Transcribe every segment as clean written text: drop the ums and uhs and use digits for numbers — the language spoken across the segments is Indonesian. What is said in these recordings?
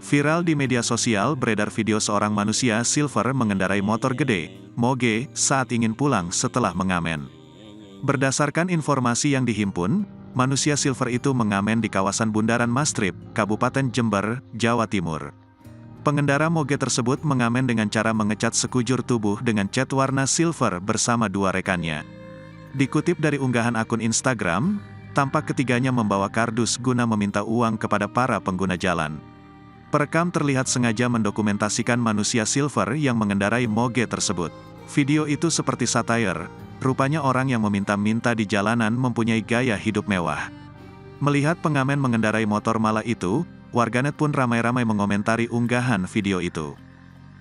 Viral di media sosial beredar video seorang manusia silver mengendarai motor gede, moge, saat ingin pulang setelah mengamen. Berdasarkan informasi yang dihimpun, manusia silver itu mengamen di kawasan Bundaran Mastrip, Kabupaten Jember, Jawa Timur. Pengendara moge tersebut mengamen dengan cara mengecat sekujur tubuh dengan cat warna silver bersama dua rekannya. Dikutip dari unggahan akun Instagram, tampak ketiganya membawa kardus guna meminta uang kepada para pengguna jalan. Perekam terlihat sengaja mendokumentasikan manusia silver yang mengendarai moge tersebut. Video itu seperti satire, rupanya orang yang meminta-minta di jalanan mempunyai gaya hidup mewah. Melihat pengamen mengendarai motor malah itu, warganet pun ramai-ramai mengomentari unggahan video itu.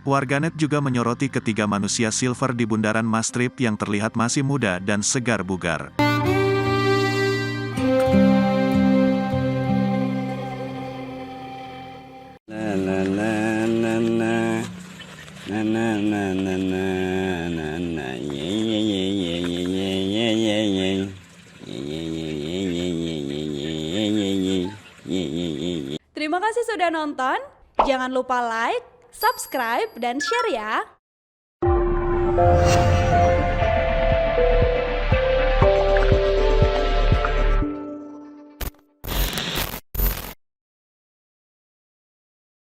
Warganet juga menyoroti ketiga manusia silver di Bundaran Mastrip yang terlihat masih muda dan segar bugar. Terima kasih sudah nonton. Jangan lupa like, subscribe, dan share ya.